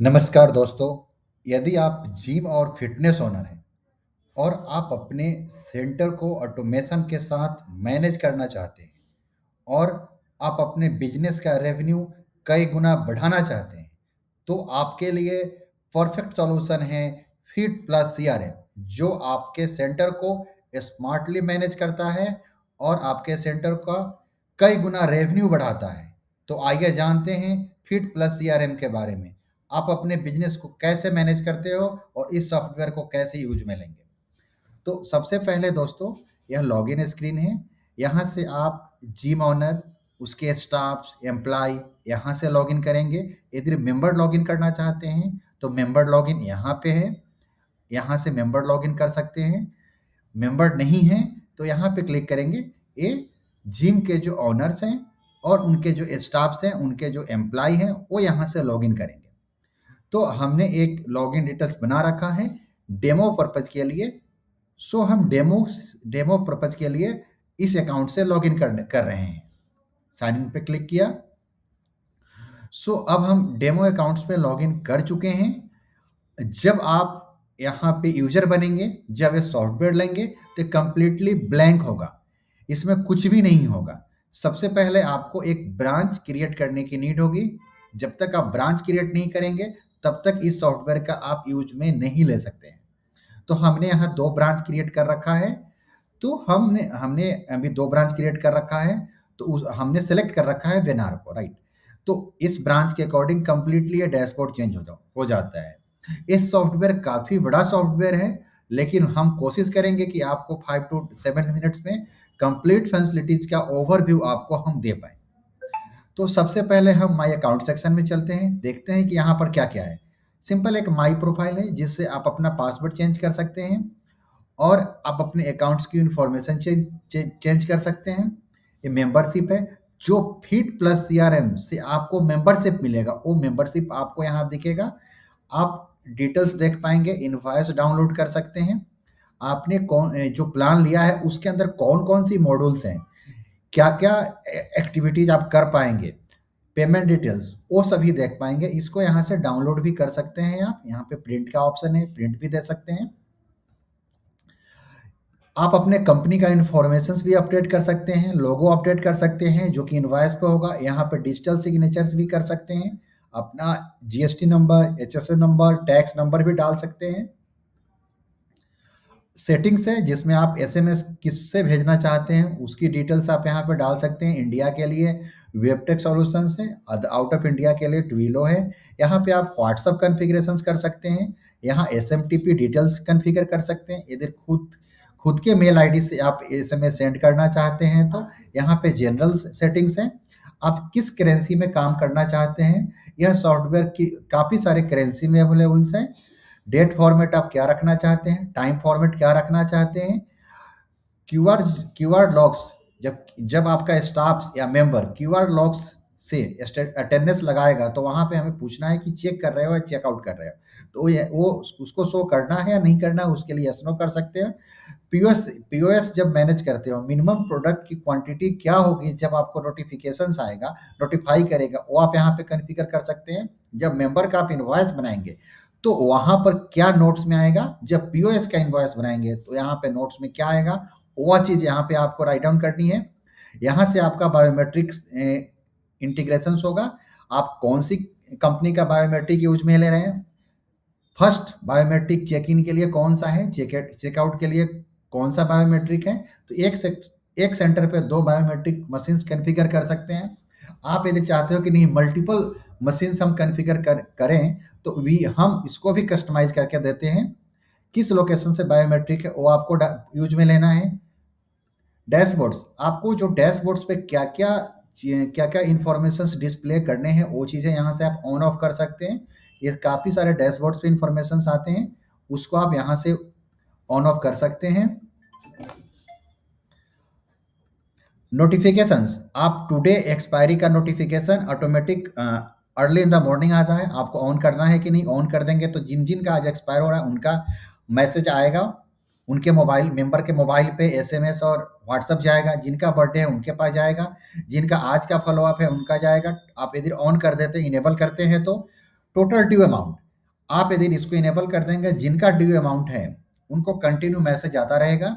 नमस्कार दोस्तों। यदि आप जिम और फिटनेस ओनर हैं और आप अपने सेंटर को ऑटोमेशन के साथ मैनेज करना चाहते हैं और आप अपने बिजनेस का रेवेन्यू कई गुना बढ़ाना चाहते हैं, तो आपके लिए परफेक्ट सॉल्यूशन है फीड प्लस सीआरएम, जो आपके सेंटर को स्मार्टली मैनेज करता है और आपके सेंटर का कई गुना रेवेन्यू बढ़ाता है। तो आइए जानते हैं फीड प्लस सीआरएम के बारे में। आप अपने बिजनेस को कैसे मैनेज करते हो और इस सॉफ्टवेयर को कैसे यूज में लेंगे। तो सबसे पहले दोस्तों, यह लॉगिन स्क्रीन है। यहाँ से आप जिम ओनर, उसके स्टाफ्स, एम्प्लॉय यहाँ से लॉगिन करेंगे। यदि मेंबर लॉगिन करना चाहते हैं तो मेंबर लॉगिन यहाँ पे है, यहाँ से मेंबर लॉगिन कर सकते हैं। मेंबर नहीं है तो यहाँ पे क्लिक करेंगे। ये जिम के जो ओनर्स हैं और उनके जो स्टाफ्स हैं, उनके जो एम्प्लॉय हैं, वो यहाँ से लॉगिन करेंगे। तो हमने एक लॉगिन डिटेल्स बना रखा है डेमो पर्पज के लिए। सो हम डेमो पर्पज के लिए इस अकाउंट से लॉगिन कर रहे हैं। साइन इन पे क्लिक किया। सो अब हम डेमो अकाउंट्स पे लॉगिन कर चुके हैं। जब आप यहाँ पे यूजर बनेंगे, जब ये सॉफ्टवेयर लेंगे तो कंप्लीटली ब्लैंक होगा, इसमें कुछ भी नहीं होगा। सबसे पहले आपको एक ब्रांच क्रिएट करने की नीड होगी। जब तक आप ब्रांच क्रिएट नहीं करेंगे तब तक इस सॉफ्टवेयर का आप यूज में नहीं ले सकते हैं। तो हमने यहाँ 2 ब्रांच क्रिएट कर रखा है। तो हमने हमने अभी 2 ब्रांच क्रिएट कर रखा है। तो हमने सेलेक्ट कर रखा है वेनार को, राइट। तो इस ब्रांच के अकॉर्डिंग कंप्लीटली ये डैशबोर्ड चेंज हो जाता है। इस सॉफ्टवेयर काफ़ी बड़ा सॉफ्टवेयर है, लेकिन हम कोशिश करेंगे कि आपको 5 टू 7 मिनट्स में कंप्लीट फैसिलिटीज का ओवरव्यू आपको हम दे पाएँ। तो सबसे पहले हम माय अकाउंट सेक्शन में चलते हैं, देखते हैं कि यहाँ पर क्या-क्या है। सिंपल एक माय प्रोफाइल है जिससे आप अपना पासवर्ड चेंज कर सकते हैं और आप अपने अकाउंट्स की इन्फॉर्मेशन चेंज कर सकते हैं। ये मेंबरशिप है, जो फीड प्लस सीआरएम से आपको मेंबरशिप मिलेगा, वो मेंबरशिप आपको यहाँ दिखेगा। आप डिटेल्स देख पाएँगे, इनवॉइस डाउनलोड कर सकते हैं। आपने जो प्लान लिया है उसके अंदर कौन-कौन सी मॉड्यूल्स हैं, क्या-क्या एक्टिविटीज़ आप कर पाएँगे, पेमेंट डिटेल्स वो सभी देख पाएँगे। इसको यहाँ से डाउनलोड भी कर सकते हैं आप। यहाँ पे प्रिंट का ऑप्शन है, प्रिंट भी दे सकते हैं। आप अपने कंपनी का इन्फॉर्मेशंस भी अपडेट कर सकते हैं, लोगो अपडेट कर सकते हैं जो कि इनवॉइस पे होगा। यहाँ पे डिजिटल सिग्नेचर्स भी कर सकते हैं, अपना GST number, HSN number, tax number भी डाल सकते हैं। सेटिंग्स है जिसमें आप एसएमएस किससे भेजना चाहते हैं उसकी डिटेल्स आप यहाँ पे डाल सकते हैं। इंडिया के लिए वेबटेक सॉल्यूशंस है, आउट ऑफ इंडिया के लिए ट्विलो है। यहाँ पे आप व्हाट्सएप कॉन्फ़िगरेशंस कर सकते हैं, यहाँ एसएमटीपी डिटेल्स कॉन्फ़िगर कर सकते हैं। यदि खुद के मेल आईडी से आप एसएमएस सेंड करना चाहते हैं तो यहाँ पे जनरल सेटिंग्स है। आप किस करेंसी में काम करना चाहते हैं, यह सॉफ्टवेयर की काफ़ी सारे करेंसी में अवेलेबल्स हैं। डेट फॉर्मेट आप क्या रखना चाहते हैं, टाइम फॉर्मेट क्या रखना चाहते हैं। क्यूआर क्यूआर लॉग्स, जब जब आपका स्टाफ या मेंबर क्यूआर लॉग्स से अटेंडेंस लगाएगा तो वहाँ पे हमें पूछना है कि चेक कर रहे हो या चेकआउट कर रहे हो। तो ये वो उसको शो करना है या नहीं करना है, उसके लिए यस नो कर सकते हैं। पीओएस जब मैनेज करते हो, मिनिमम प्रोडक्ट की क्वांटिटी क्या होगी जब आपको नोटिफिकेशंस आएगा, नोटिफाई करेगा, वो आप यहाँ पे कॉन्फ़िगर कर सकते हैं। जब मेंबर का आप इनवॉइस बनाएंगे तो वहाँ पर क्या नोट्स में आएगा, जब पीओएस का इनवॉइस बनाएंगे तो यहाँ पे नोट्स में क्या आएगा, वो चीज़ यहाँ पे आपको राइट डाउन करनी है। यहाँ से आपका बायोमेट्रिक्स इंटीग्रेशंस होगा। आप कौन सी कंपनी का बायोमेट्रिक यूज में ले रहे हैं, फर्स्ट बायोमेट्रिक चेक इन के लिए कौन सा है, चेकआउट के लिए कौन सा बायोमेट्रिक है। तो एक सेंटर पे 2 बायोमेट्रिक मशीन्स कॉन्फ़िगर कर सकते हैं। आप यदि चाहते हो कि नहीं मल्टीपल मशीन्स हम कॉन्फ़िगर करें तो हम इसको भी कस्टमाइज़ करके देते हैं। किस लोकेशन से बायोमेट्रिक है वो आपको यूज में लेना है। डैशबोर्ड्स, आपको जो डैशबोर्ड्स पे क्या-क्या इन्फॉर्मेशंस डिस्प्ले करने हैं वो चीज़ें यहाँ से आप ऑन ऑफ कर सकते हैं। ये काफ़ी सारे डैशबोर्ड्स पे इन्फॉर्मेशंस आते हैं, उसको आप यहाँ से ऑन ऑफ कर सकते हैं। नोटिफिकेशंस, आप टुडे एक्सपायरी का notification automatic early in the morning आता है, आपको ऑन करना है कि नहीं। ऑन कर देंगे तो जिन का आज एक्सपायर हो रहा है उनका मैसेज आएगा, उनके मोबाइल मेंबर के मोबाइल पे एसएमएस और व्हाट्सएप जाएगा। जिनका बर्थडे है उनके पास जाएगा, जिनका आज का फॉलोअप है उनका जाएगा। आप यदि ऑन कर देते, इनेबल करते हैं तो टोटल ड्यू अमाउंट, आप यदि इसको इनेबल कर देंगे, जिनका ड्यू अमाउंट है उनको कंटिन्यू मैसेज आता रहेगा।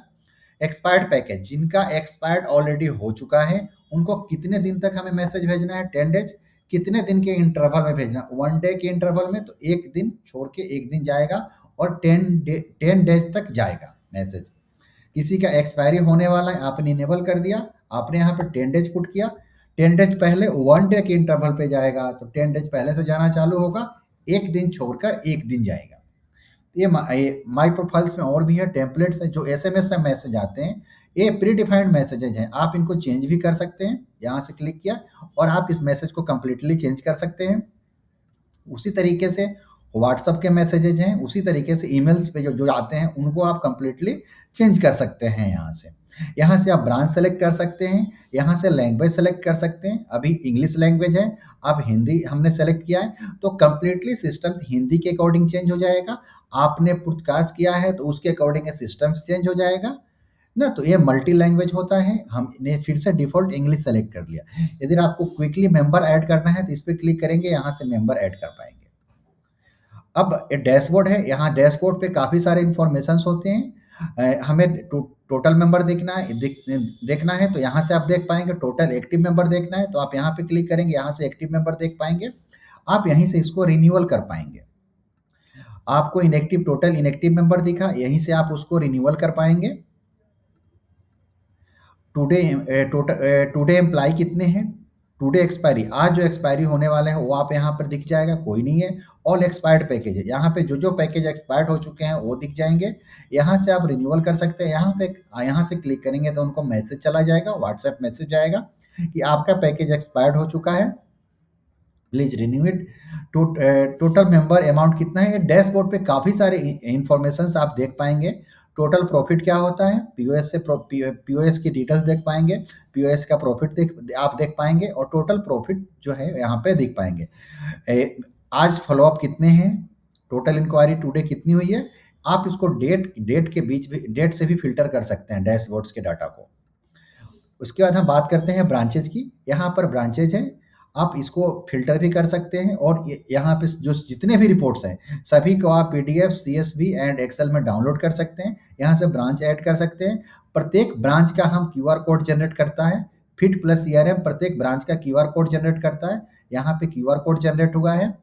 एक्सपायर्ड पैकेज, जिनका एक्सपायर्ड ऑलरेडी हो चुका है उनको कितने दिन तक हमें मैसेज भेजना है, 10 डेज। कितने दिन के इंटरवल में भेजना, 1 डे के इंटरवल में, तो एक दिन छोड़ के एक दिन जाएगा और 10 डेज तक जाएगा मैसेज। किसी का एक्सपायरी होने वाला है, आपने इनेबल कर दिया, आपने यहाँ पे 10 डेज पुट किया, 10 डेज पहले 1 डे के इंटरवल पे जाएगा, तो 10 डेज पहले से जाना चालू होगा, एक दिन छोड़कर एक दिन जाएगा। ये माई प्रोफाइल्स में और भी है, टेम्पलेट्स है, जो एसएमएस में मैसेज आते हैं, ये प्री डिफाइंड मैसेजेज हैं, आप इनको चेंज भी कर सकते हैं। यहाँ से क्लिक किया और आप इस मैसेज को कंप्लीटली चेंज कर सकते हैं। उसी तरीके से व्हाट्सएप के मैसेजेज हैं, उसी तरीके से ईमेल्स पे जो जो आते हैं उनको आप कंप्लीटली चेंज कर सकते हैं। यहाँ से आप ब्रांच सेलेक्ट कर सकते हैं, यहाँ से लैंग्वेज सेलेक्ट कर सकते हैं। अभी इंग्लिश लैंग्वेज है, अब हिंदी हमने सेलेक्ट किया है, तो कंप्लीटली सिस्टम हिंदी के अकॉर्डिंग चेंज हो जाएगा। आपने पुरस्कार किया है तो उसके अकॉर्डिंग सिस्टम चेंज हो जाएगा ना। तो ये मल्टी लैंग्वेज होता है, हमने फिर से डिफॉल्ट इंग्लिश सेलेक्ट कर लिया। यदि आपको क्विकली मेंबर ऐड करना है तो इस पर क्लिक करेंगे, यहाँ से मेंबर ऐड कर पाएंगे। अब डैशबोर्ड है, यहाँ डैशबोर्ड पे काफ़ी सारे इंफॉर्मेशंस होते हैं। हमें टोटल मेंबर देखना है तो यहाँ से आप देख पाएंगे। टोटल एक्टिव मेंबर देखना है तो आप यहाँ पे क्लिक करेंगे, यहाँ से एक्टिव मेंबर देख पाएंगे। आप यहीं से इसको रिन्यूअल कर पाएंगे। आपको इनएक्टिव, टोटल इनएक्टिव मेंबर दिखा, यहीं से आप उसको रिन्यूअल कर पाएंगे। टुडे एम्प्लॉय कितने हैं, टुडे एक्सपायरी, आज जो एक्सपायरी होने वाले हैं वो आप यहाँ पर दिख जाएगा, कोई नहीं है। ऑल एक्सपायर्ड पैकेज है, यहाँ पे जो जो पैकेज एक्सपायर्ड हो चुके हैं वो दिख जाएंगे। यहाँ से आप रिन्यूअल कर सकते हैं। यहाँ से क्लिक करेंगे तो उनको मैसेज चला जाएगा, व्हाट्सएप मैसेज जाएगा कि आपका पैकेज एक्सपायर्ड हो चुका है, please renew it. Total member amount कितना है, डैशबोर्ड पे काफ़ी सारे इंफॉर्मेशन आप देख पाएंगे। टोटल प्रॉफिट क्या होता है, पीओएस से पीओएस की डिटेल्स देख पाएंगे, पीओएस का प्रॉफिट आप देख पाएंगे, और टोटल प्रॉफिट जो है यहाँ पे देख पाएंगे। आज फॉलोअप कितने हैं, टोटल इंक्वायरी टुडे कितनी हुई है। आप इसको डेट के बीच भी, डेट से भी फिल्टर कर सकते हैं डैशबोर्ड्स के डाटा को। उसके बाद हम बात करते हैं ब्रांचेज की। यहाँ पर ब्रांचेज है, आप इसको फिल्टर भी कर सकते हैं, और यहाँ पे जो जितने भी रिपोर्ट्स हैं सभी को आप पीडीएफ, सीएसवी एंड एक्सेल में डाउनलोड कर सकते हैं। यहाँ से ब्रांच ऐड कर सकते हैं। प्रत्येक ब्रांच का हम क्यूआर कोड जनरेट करता है, फिट प्लस सीआरएम प्रत्येक ब्रांच का क्यूआर कोड जनरेट करता है। यहाँ पे क्यूआर कोड जनरेट हुआ है।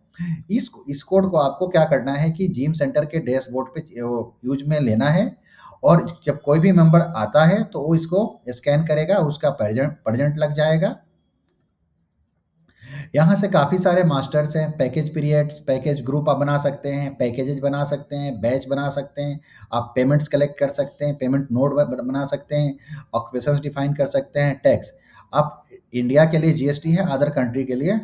इस कोड को आपको क्या करना है कि जिम सेंटर के डैशबोर्ड पे यूज में लेना है, और जब कोई भी मेंबर आता है तो वो इसको स्कैन करेगा, उसका प्रेजेंट लग जाएगा। यहाँ से काफ़ी सारे मास्टर्स हैं, पैकेज पीरियड्स, पैकेज ग्रुप आप बना सकते हैं, पैकेजेज बना सकते हैं, बैच बना सकते हैं, आप पेमेंट्स कलेक्ट कर सकते हैं, पेमेंट नोड बना सकते हैं, ऑक्यूपेशंस डिफाइन कर सकते हैं, टैक्स। आप इंडिया के लिए जीएसटी है, अदर कंट्री के लिए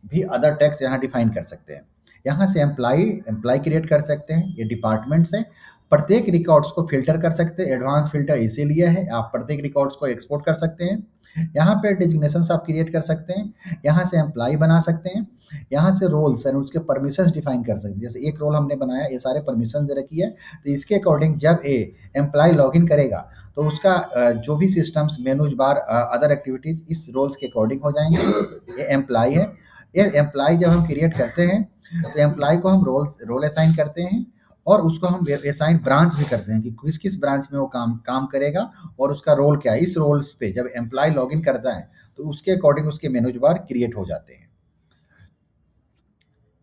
भी अदर टैक्स यहाँ डिफाइन कर सकते हैं। यहाँ से एम्प्लॉय क्रिएट कर सकते हैं, ये डिपार्टमेंट्स है। प्रत्येक रिकॉर्ड्स को फिल्टर कर सकते हैं, एडवांस फिल्टर इसीलिए है, आप प्रत्येक रिकॉर्ड्स को एक्सपोर्ट कर सकते हैं। यहाँ पे डेजिग्नेशंस आप क्रिएट कर सकते हैं, यहाँ से एम्प्लॉय बना सकते हैं, यहाँ से रोल्स एंड उसके परमिशंस डिफाइन कर सकते हैं। जैसे एक रोल हमने बनाया, ये सारे परमिशन दे रखी है, तो इसके अकॉर्डिंग जब एम्प्लॉय लॉगिन करेगा तो उसका जो भी सिस्टम्स, मेनूज बार, अदर एक्टिविटीज इस रोल्स के अकॉर्डिंग हो जाएंगे। ये एम्प्लॉय है। ये एम्प्लॉय जब हम क्रिएट करते हैं तो एम्प्लॉय को हम रोल असाइन करते हैं, और उसको हम असाइन ब्रांच भी करते हैं कि किस किस ब्रांच में वो काम करेगा और उसका रोल क्या है। इस रोल्स पे जब एम्प्लॉय लॉगिन करता है तो उसके अकॉर्डिंग उसके मेनूज बार क्रिएट हो जाते हैं।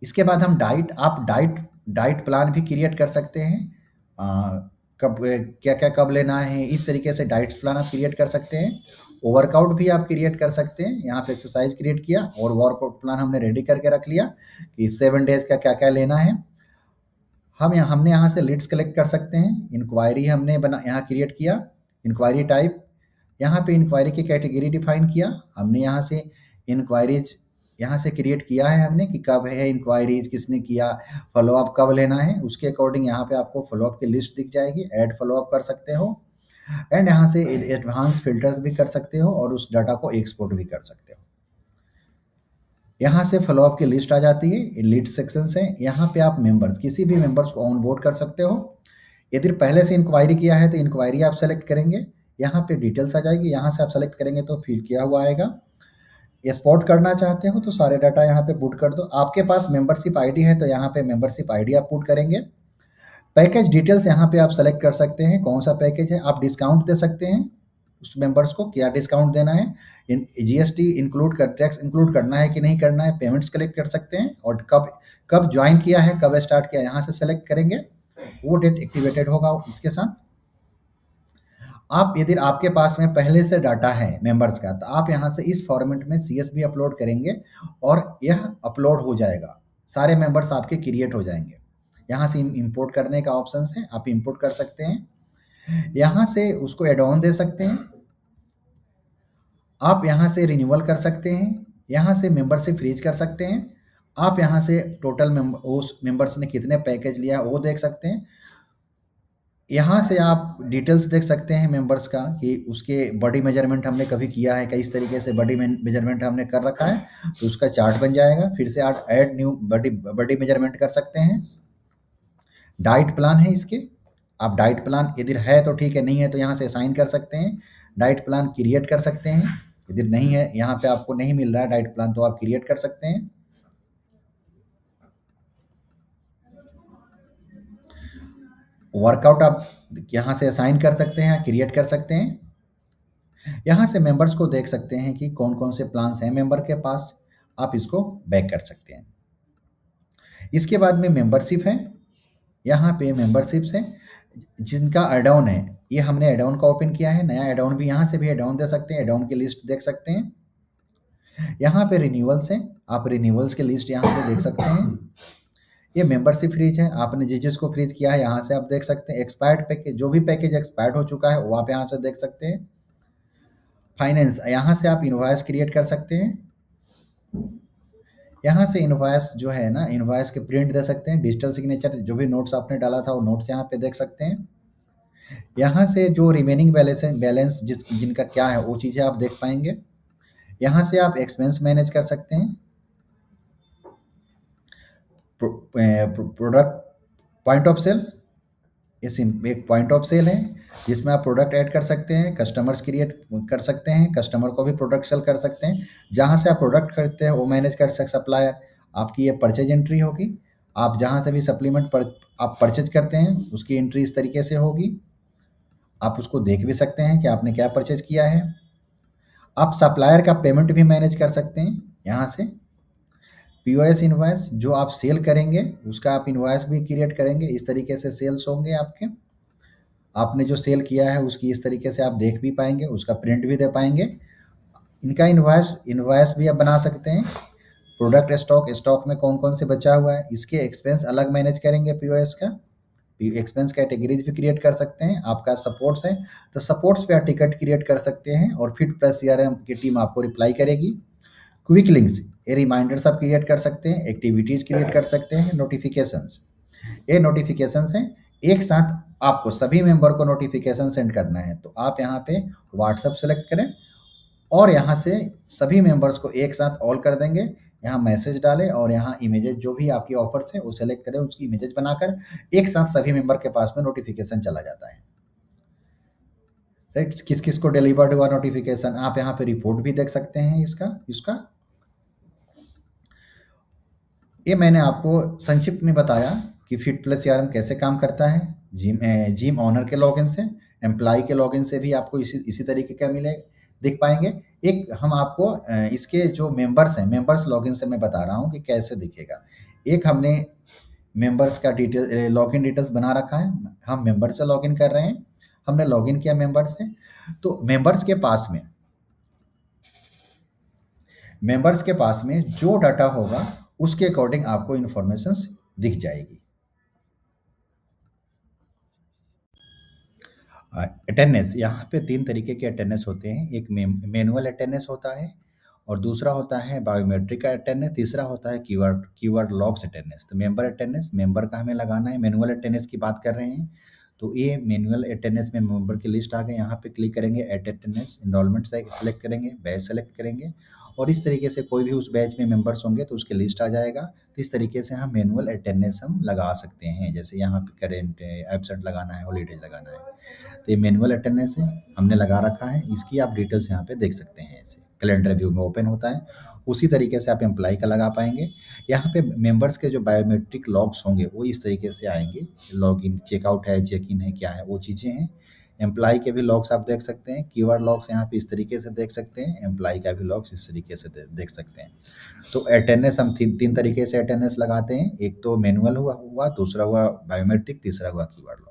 इसके बाद हम डाइट प्लान भी क्रिएट कर सकते हैं। कब क्या क्या कब लेना है, इस तरीके से डाइट प्लान आप क्रिएट कर सकते हैं। वर्कआउट भी आप क्रिएट कर सकते हैं। यहाँ पे एक्सरसाइज क्रिएट किया और वर्कआउट प्लान हमने रेडी करके रख लिया कि 7 डेज का क्या क्या लेना है। हमने यहाँ से लीड्स कलेक्ट कर सकते हैं। इंक्वायरी हमने यहाँ क्रिएट किया, इंक्वायरी टाइप, यहाँ पे इंक्वायरी की कैटेगरी डिफाइन किया हमने। यहाँ से इंक्वायरीज यहाँ से क्रिएट किया है हमने कि कब है इंक्वायरीज, किसने किया, फॉलोअप कब लेना है, उसके अकॉर्डिंग यहाँ पे आपको फॉलोअप की लिस्ट दिख जाएगी। ऐड फॉलोअप कर सकते हो, एंड यहाँ से एडवांस फिल्टर्स भी कर सकते हो, और उस डाटा को एक्सपोर्ट भी कर सकते हो। यहाँ से फॉलोअप की लिस्ट आ जाती है, लीड सेक्शन से। यहाँ पे आप मेंबर्स, किसी भी मेंबर्स को ऑन बोर्ड कर सकते हो। यदि पहले से इंक्वायरी किया है तो इंक्वायरी आप सेलेक्ट करेंगे, यहाँ पे डिटेल्स आ जाएगी, यहाँ से आप सेलेक्ट करेंगे तो फिल किया हुआ आएगा। एक्सपोर्ट करना चाहते हो तो सारे डाटा यहाँ पे पुट कर दो। आपके पास मेंबरशिप आईडी है तो यहाँ पे मेंबरशिप आईडी आप पुट करेंगे। पैकेज डिटेल्स यहाँ पे आप सेलेक्ट कर सकते हैं, कौन सा पैकेज है। आप डिस्काउंट दे सकते हैं उस मेंबर्स को, क्या डिस्काउंट देना है, इन जीएसटी इंक्लूड कर टैक्स इंक्लूड करना है कि नहीं करना है, पेमेंट्स कलेक्ट कर सकते हैं, और कब कब ज्वाइन किया है, कब स्टार्ट किया, यहाँ से सेलेक्ट करेंगे। वो डेट एक्टिवेटेड होगा इसके साथ। आप यदि आपके पास में पहले से डाटा है मेंबर्स का, तो आप यहाँ से इस फॉर्मेट में सीएसवी अपलोड करेंगे और यह अपलोड हो जाएगा, सारे मेंबर्स आपके क्रिएट हो जाएंगे। यहाँ से इंपोर्ट करने का ऑप्शन है, आप इंपोर्ट कर सकते हैं, यहाँ से उसको एड ऑन दे सकते हैं, आप यहाँ से रिन्यूअल कर सकते हैं, यहाँ से मेंबरशिप फ्रीज कर सकते हैं, आप यहाँ से टोटल उस मेंबर्स ने कितने पैकेज लिया वो देख सकते हैं। यहाँ से आप डिटेल्स देख सकते हैं मेंबर्स का कि उसके बॉडी मेजरमेंट हमने कभी किया है, किस तरीके से बॉडी मेजरमेंट हमने कर रखा है, तो उसका चार्ट बन जाएगा। फिर से आप ऐड न्यू बॉडी मेजरमेंट कर सकते हैं। डाइट प्लान है इसके, आप डाइट प्लान यदि है तो ठीक है, नहीं है तो यहाँ से साइन कर सकते हैं, डाइट प्लान क्रिएट कर सकते हैं। यदि नहीं है, यहाँ पे आपको नहीं मिल रहा है डाइट प्लान, तो आप क्रिएट कर सकते हैं। वर्कआउट आप यहाँ से असाइन कर सकते हैं, क्रिएट कर सकते हैं। यहाँ से मेंबर्स को देख सकते हैं कि कौन कौन से प्लान्स हैं मेंबर के पास, आप इसको बैक कर सकते हैं। इसके बाद में मेंबरशिप है, यहाँ पे मेंबरशिप्स है जिनका एड ऑन है, ये हमने एड ऑन का ओपन किया है, नया एड ऑन भी यहाँ से भी एड ऑन दे सकते हैं, एड ऑन की लिस्ट देख सकते हैं। यहाँ पे रिन्यूअल्स है, आप रिन्यूअल्स की लिस्ट यहाँ पे देख सकते हैं। ये मेंबरशिप फ्रीज है, आपने जिस जिसको फ्रीज किया है यहाँ से आप देख सकते हैं। एक्सपायर्ड पैकेज, जो भी पैकेज एक्सपायर्ड हो चुका है वो आप यहाँ से देख सकते हैं। फाइनेंस, यहाँ से आप इनवॉइस क्रिएट कर सकते हैं। यहाँ से इनवॉइस जो है ना, इनवॉइस के प्रिंट दे सकते हैं, डिजिटल सिग्नेचर, जो भी नोट्स आपने डाला था वो नोट्स यहाँ पे देख सकते हैं। यहाँ से जो रिमेनिंग बैलेंस है, बैलेंस जिनका क्या है वो चीज़ें आप देख पाएंगे। यहाँ से आप एक्सपेंस मैनेज कर सकते हैं। प्रोडक्ट पॉइंट ऑफ सेल, एक पॉइंट ऑफ सेल है जिसमें आप प्रोडक्ट ऐड कर सकते हैं, कस्टमर्स क्रिएट कर सकते हैं, कस्टमर को भी प्रोडक्ट सेल कर सकते हैं। जहाँ से आप प्रोडक्ट खरीदते हैं वो मैनेज कर सकते, सप्लायर आपकी ये परचेज एंट्री होगी। आप जहाँ से भी सप्लीमेंट आप परचेज करते हैं उसकी एंट्री इस तरीके से होगी, आप उसको देख भी सकते हैं कि आपने क्या परचेज किया है। आप सप्लायर का पेमेंट भी मैनेज कर सकते हैं यहाँ से। पीओएस इनवॉइस, जो आप सेल करेंगे उसका आप इनवॉइस भी क्रिएट करेंगे, इस तरीके से सेल्स होंगे आपके। आपने जो सेल किया है उसकी इस तरीके से आप देख भी पाएंगे, उसका प्रिंट भी दे पाएंगे। इनका इनवॉइस इनवॉइस भी आप बना सकते हैं। प्रोडक्ट स्टॉक, स्टॉक में कौन कौन से बचा हुआ है, इसके एक्सपेंस अलग मैनेज करेंगे पीओएस का। एक्सपेंस कैटेगरीज भी क्रिएट कर सकते हैं। आपका सपोर्ट्स है तो सपोर्ट्स पे आप टिकट क्रिएट कर सकते हैं और फिट प्लस सीआरएम की टीम आपको रिप्लाई करेगी। क्विक लिंक्स, ये रिमाइंडर्स आप क्रिएट कर सकते हैं, एक्टिविटीज क्रिएट कर सकते हैं। नोटिफिकेशंस, ये नोटिफिकेशंस हैं, एक साथ आपको सभी मेंबर को नोटिफिकेशन सेंड करना है तो आप यहाँ पे व्हाट्सएप सेलेक्ट करें और यहाँ से सभी मेंबर्स को एक साथ ऑल कर देंगे। यहाँ मैसेज डालें और यहाँ इमेजेस जो भी आपकी ऑफर्स है वो सेलेक्ट करें, उसकी इमेजेस बनाकर एक साथ सभी मेंबर के पास में नोटिफिकेशन चला जाता है। राइट, किस किस को डिलीवर्ड हुआ नोटिफिकेशन, आप यहाँ पे रिपोर्ट भी देख सकते हैं इसका इसका ये मैंने आपको संक्षिप्त में बताया कि फिट प्लस सीआरएम कैसे काम करता है। जिम ओनर के लॉगिन से, एम्प्लॉय के लॉगिन से भी आपको इसी तरीके का मिले दिख पाएंगे। एक हम आपको इसके जो मेंबर्स हैं, मेंबर्स लॉगिन से मैं बता रहा हूँ कि कैसे दिखेगा। एक हमने मेंबर्स का डिटेल लॉगिन डिटेल्स बना रखा है, हम मेंबर से लॉगिन कर रहे हैं, हमने लॉगिन किया मेंबर से, तो मेंबर्स के पास में जो डाटा होगा उसके अकॉर्डिंग आपको इंफॉर्मेशन दिख जाएगी। अटेंडेंस, यहाँ पे 3 तरीके के अटेंडेंस होते हैं, एक मैनुअल अटेंडेंस होता है और दूसरा होता है बायोमेट्रिक अटेंडेंस, तीसरा होता है कीवर्ड लॉग्स अटेंडेंस। तो मेंबर अटेंडेंस, मेंबर का हमें लगाना है, मैनुअल अटेंडेंस की बात कर रहे हैं तो ये मैनुअल अटेंडेंस में मेंबर की लिस्ट आ गई, यहाँ पे क्लिक करेंगे एड अटेंडेंस, इनरोलमेंट सेलेक्ट करेंगे, बैच सेलेक्ट करेंगे और इस तरीके से कोई भी उस बैच में मेंबर्स होंगे तो उसकी लिस्ट आ जाएगा। तो इस तरीके से हम मैनुअल अटेंडेंस हम लगा सकते हैं, जैसे यहाँ पे करेंट एब्सेंट लगाना है, हॉलीडेज लगाना है, तो ये मैनुअल अटेंडेंस है, हमने लगा रखा है, इसकी आप डिटेल्स यहाँ पे देख सकते हैं ऐसे। कैलेंडर व्यू में ओपन होता है। उसी तरीके से आप एम्प्लॉय का लगा पाएँगे। यहाँ पे मेंबर्स के जो बायोमेट्रिक लॉग्स होंगे वो इस तरीके से आएँगे। लॉगिन, चेकआउट है, चेक इन है, क्या है, वो चीज़ें हैं। एम्प्लॉय के भी लॉग्स आप देख सकते हैं। कीवर्ड लॉग्स यहाँ पे इस तरीके से देख सकते हैं। एम्प्लॉय का भी लॉग्स इस तरीके से देख सकते हैं। तो अटेंडेंस हम तीन तीन तरीके से अटेंडेंस लगाते हैं। एक तो मैनुअल हुआ, दूसरा हुआ बायोमेट्रिक, तीसरा हुआ कीवर्ड